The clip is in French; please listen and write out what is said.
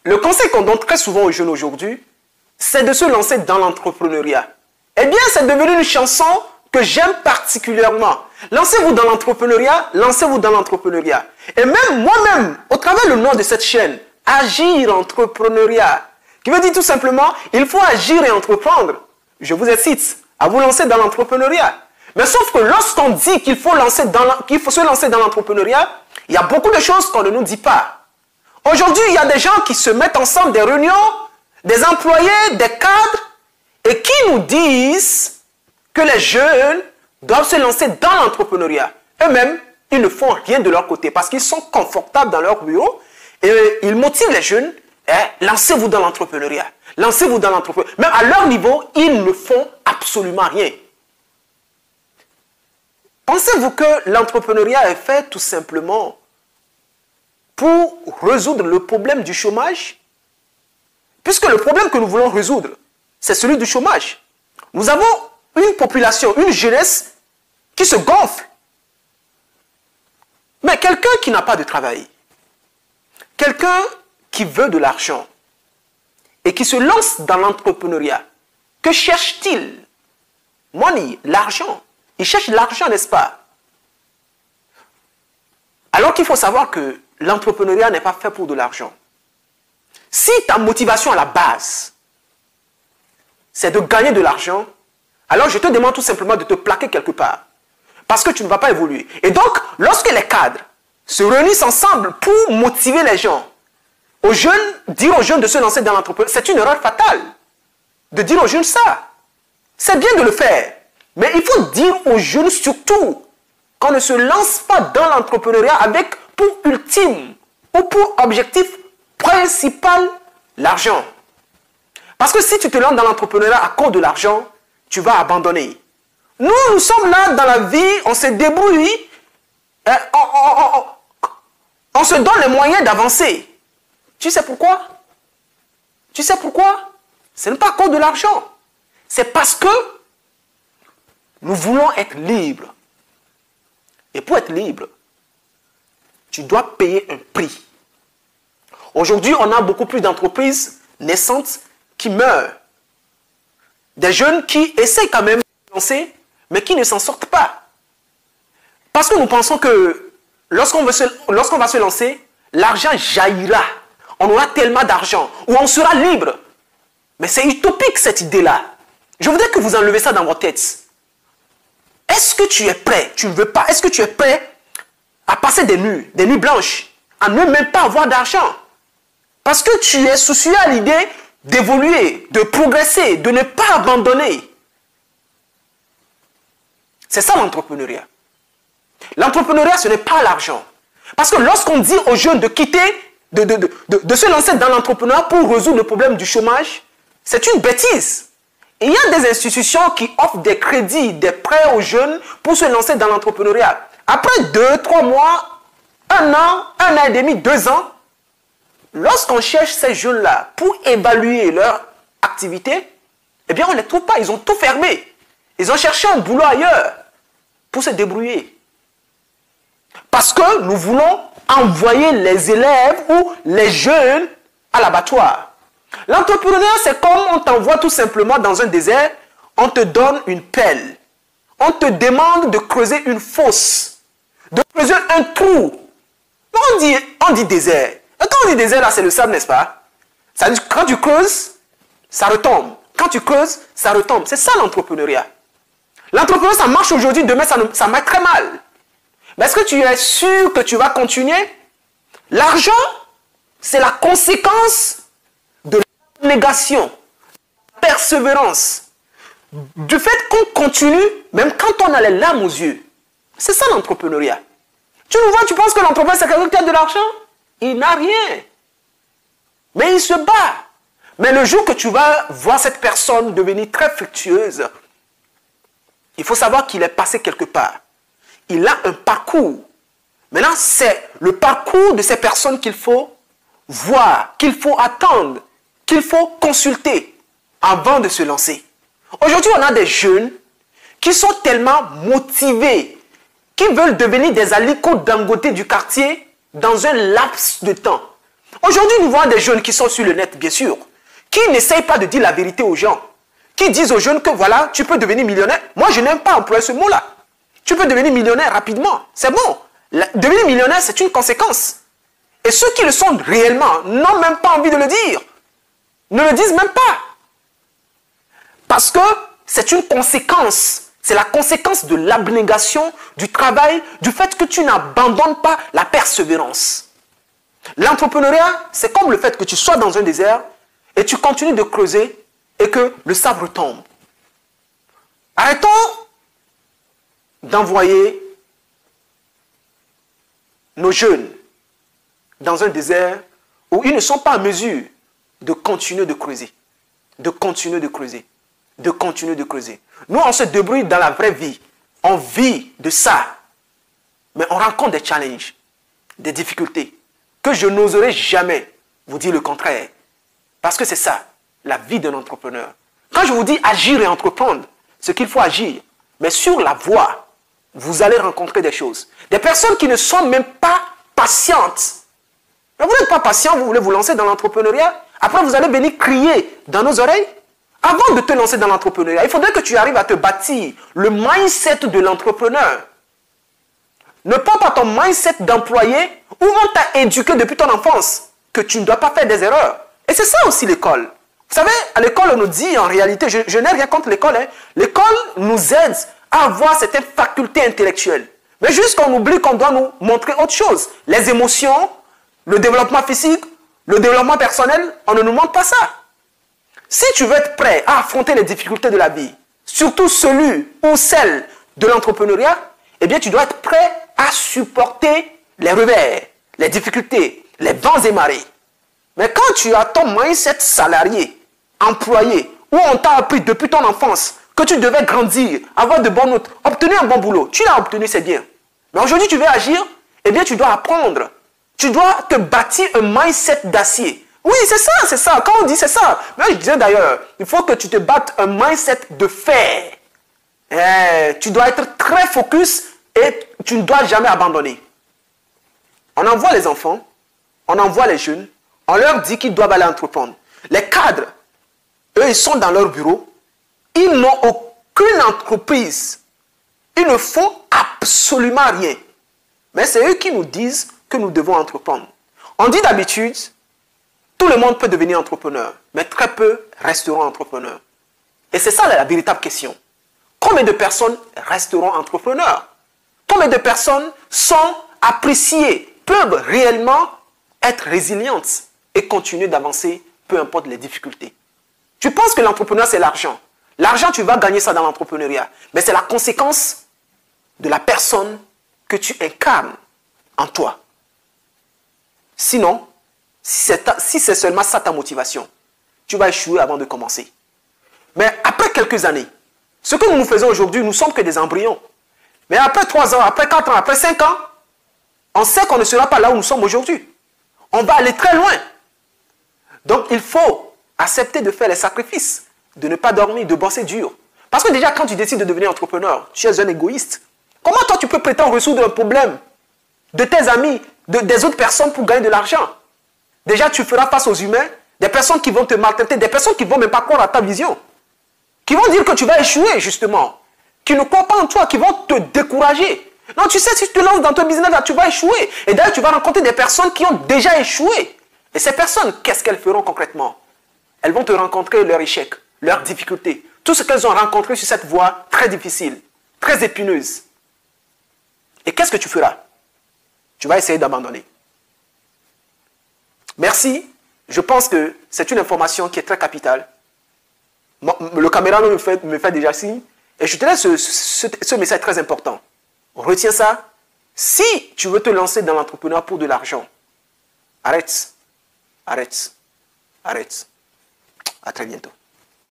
Le conseil qu'on donne très souvent aux jeunes aujourd'hui, c'est de se lancer dans l'entrepreneuriat. Eh bien, c'est devenu une chanson que j'aime particulièrement. Lancez-vous dans l'entrepreneuriat, lancez-vous dans l'entrepreneuriat. Et même moi-même, au travers le nom de cette chaîne, Agir Entrepreneuriat, qui veut dire tout simplement, il faut agir et entreprendre. Je vous incite à vous lancer dans l'entrepreneuriat. Mais sauf que lorsqu'on dit qu'il faut se lancer dans l'entrepreneuriat, il y a beaucoup de choses qu'on ne nous dit pas. Aujourd'hui, il y a des gens qui se mettent ensemble, des réunions, des employés, des cadres, et qui nous disent que les jeunes doivent se lancer dans l'entrepreneuriat. Eux-mêmes, ils ne font rien de leur côté parce qu'ils sont confortables dans leur bureau et ils motivent les jeunes. Lancez-vous dans l'entrepreneuriat. Lancez-vous dans l'entrepreneuriat. Même à leur niveau, ils ne font absolument rien. Pensez-vous que l'entrepreneuriat est fait tout simplement pour résoudre le problème du chômage? Puisque le problème que nous voulons résoudre, c'est celui du chômage. Nous avons une population, une jeunesse qui se gonfle. Mais quelqu'un qui n'a pas de travail, quelqu'un qui veut de l'argent et qui se lance dans l'entrepreneuriat, que cherche-t-il? Money, l'argent. Il cherche l'argent, n'est-ce pas? Alors qu'il faut savoir que l'entrepreneuriat n'est pas fait pour de l'argent. Si ta motivation à la base, c'est de gagner de l'argent, alors je te demande tout simplement de te plaquer quelque part. Parce que tu ne vas pas évoluer. Et donc, lorsque les cadres se réunissent ensemble pour motiver les gens, aux jeunes, dire aux jeunes de se lancer dans l'entrepreneuriat, c'est une erreur fatale de dire aux jeunes ça. C'est bien de le faire. Mais il faut dire aux jeunes surtout qu'on ne se lance pas dans l'entrepreneuriat avec pour ultime ou pour objectif principal l'argent. Parce que si tu te lances dans l'entrepreneuriat à cause de l'argent, tu vas abandonner. Nous sommes là dans la vie, on se débrouille, on se donne les moyens d'avancer. Tu sais pourquoi? Tu sais pourquoi? Ce n'est pas à cause de l'argent. C'est parce que nous voulons être libres. Et pour être libre, tu dois payer un prix. Aujourd'hui, on a beaucoup plus d'entreprises naissantes qui meurent. Des jeunes qui essaient quand même de se lancer, mais qui ne s'en sortent pas. Parce que nous pensons que lorsqu'on va se lancer, l'argent jaillira. On aura tellement d'argent, ou on sera libre. Mais c'est utopique cette idée-là. Je voudrais que vous enlevez ça dans votre tête. Est-ce que tu es prêt? Tu ne veux pas. Est-ce que tu es prêt à passer des nuits blanches, à ne même pas avoir d'argent? Parce que tu es soucieux à l'idée d'évoluer, de progresser, de ne pas abandonner. C'est ça l'entrepreneuriat. L'entrepreneuriat, ce n'est pas l'argent. Parce que lorsqu'on dit aux jeunes de quitter, de se lancer dans l'entrepreneuriat pour résoudre le problème du chômage, c'est une bêtise. Et il y a des institutions qui offrent des crédits, des prêts aux jeunes pour se lancer dans l'entrepreneuriat. Après 2, 3 mois, 1 an et demi, 2 ans, lorsqu'on cherche ces jeunes-là pour évaluer leur activité, eh bien on ne les trouve pas, ils ont tout fermé. Ils ont cherché un boulot ailleurs pour se débrouiller. Parce que nous voulons envoyer les élèves ou les jeunes à l'abattoir. L'entrepreneuriat, c'est comme on t'envoie tout simplement dans un désert, on te donne une pelle. On te demande de creuser une fosse, de creuser un trou. On dit désert. Et quand on dit désert, là, c'est le sable, n'est-ce pas? Ça dit, quand tu creuses, ça retombe. Quand tu creuses, ça retombe. C'est ça l'entrepreneuriat. L'entrepreneuriat, ça marche aujourd'hui, demain, ça marche très mal. Mais est-ce que tu es sûr que tu vas continuer? L'argent, c'est la conséquence de l'abnégation, la persévérance, du fait qu'on continue, même quand on a les larmes aux yeux. C'est ça l'entrepreneuriat. Tu nous vois, tu penses que l'entrepreneur, c'est quelqu'un qui a de l'argent? Il n'a rien. Mais il se bat. Mais le jour que tu vas voir cette personne devenir très fructueuse, il faut savoir qu'il est passé quelque part. Il a un parcours. Maintenant, c'est le parcours de ces personnes qu'il faut voir, qu'il faut attendre, qu'il faut consulter avant de se lancer. Aujourd'hui, on a des jeunes qui sont tellement motivés, qui veulent devenir des Aliko Dangote du quartier dans un laps de temps. Aujourd'hui, nous voyons des jeunes qui sont sur le net, bien sûr, qui n'essayent pas de dire la vérité aux gens, qui disent aux jeunes que voilà, tu peux devenir millionnaire. Moi, je n'aime pas employer ce mot-là. Tu peux devenir millionnaire rapidement. C'est bon. Devenir millionnaire, c'est une conséquence. Et ceux qui le sont réellement n'ont même pas envie de le dire. Ne le disent même pas. Parce que c'est une conséquence. C'est la conséquence de l'abnégation, du travail, du fait que tu n'abandonnes pas la persévérance. L'entrepreneuriat, c'est comme le fait que tu sois dans un désert et tu continues de creuser et que le sable tombe. Arrêtons d'envoyer nos jeunes dans un désert où ils ne sont pas en mesure de continuer de creuser, de continuer de creuser, de continuer de creuser. Nous, on se débrouille dans la vraie vie. On vit de ça. Mais on rencontre des challenges, des difficultés, que je n'oserais jamais vous dire le contraire. Parce que c'est ça, la vie d'un entrepreneur. Quand je vous dis agir et entreprendre, c'est qu'il faut agir. Mais sur la voie, vous allez rencontrer des choses. Des personnes qui ne sont même pas patientes. Mais vous n'êtes pas patient, vous voulez vous lancer dans l'entrepreneuriat. Après, vous allez venir crier dans nos oreilles. Avant de te lancer dans l'entrepreneuriat, il faudrait que tu arrives à te bâtir le mindset de l'entrepreneur. Ne prends pas ton mindset d'employé où on t'a éduqué depuis ton enfance que tu ne dois pas faire des erreurs. Et c'est ça aussi l'école. Vous savez, à l'école, on nous dit en réalité, je n'ai rien contre l'école, hein. L'école nous aide à avoir certaines facultés intellectuelles. Mais juste qu'on oublie qu'on doit nous montrer autre chose. Les émotions, le développement physique, le développement personnel, on ne nous montre pas ça. Si tu veux être prêt à affronter les difficultés de la vie, surtout celui ou celle de l'entrepreneuriat, eh bien tu dois être prêt à supporter les revers, les difficultés, les vents et marées. Mais quand tu as ton mindset salarié, employé, où on t'a appris depuis ton enfance que tu devais grandir, avoir de bonnes notes, obtenir un bon boulot, tu l'as obtenu, c'est bien. Mais aujourd'hui tu veux agir, eh bien tu dois apprendre. Tu dois te bâtir un mindset d'acier. Oui, c'est ça, c'est ça. Quand on dit c'est ça. Mais je disais d'ailleurs, il faut que tu te battes un mindset de fer. Tu dois être très focus et tu ne dois jamais abandonner. On envoie les enfants, on envoie les jeunes, on leur dit qu'ils doivent aller entreprendre. Les cadres, eux, ils sont dans leur bureau, ils n'ont aucune entreprise. Ils ne font absolument rien. Mais c'est eux qui nous disent que nous devons entreprendre. On dit d'habitude, tout le monde peut devenir entrepreneur, mais très peu resteront entrepreneurs. Et c'est ça la véritable question. Combien de personnes resteront entrepreneurs? Combien de personnes sont appréciées, peuvent réellement être résilientes et continuer d'avancer, peu importe les difficultés? Tu penses que l'entrepreneuriat, c'est l'argent. L'argent, tu vas gagner ça dans l'entrepreneuriat. Mais c'est la conséquence de la personne que tu incarnes en toi. Sinon, si c'est seulement ça ta motivation, tu vas échouer avant de commencer. Mais après quelques années, ce que nous faisons aujourd'hui, nous ne sommes que des embryons. Mais après 3 ans, après 4 ans, après 5 ans, on sait qu'on ne sera pas là où nous sommes aujourd'hui. On va aller très loin. Donc il faut accepter de faire les sacrifices, de ne pas dormir, de bosser dur. Parce que déjà, quand tu décides de devenir entrepreneur, tu es un égoïste. Comment toi tu peux prétendre résoudre un problème de tes amis, des autres personnes pour gagner de l'argent? Déjà, tu feras face aux humains, des personnes qui vont te maltraiter, des personnes qui ne vont même pas croire à ta vision, qui vont dire que tu vas échouer, justement, qui ne croient pas en toi, qui vont te décourager. Non, tu sais, si tu te lances dans ton business, là, tu vas échouer. Et d'ailleurs, tu vas rencontrer des personnes qui ont déjà échoué. Et ces personnes, qu'est-ce qu'elles feront concrètement? Elles vont te rencontrer leurs échecs, leurs difficultés, tout ce qu'elles ont rencontré sur cette voie très difficile, très épineuse. Et qu'est-ce que tu feras? Tu vas essayer d'abandonner. Merci. Je pense que c'est une information qui est très capitale. Le caméraman me fait déjà signe. Et je te laisse ce message très important. Retiens ça. Si tu veux te lancer dans l'entrepreneuriat pour de l'argent, arrête. Arrête. Arrête. À très bientôt.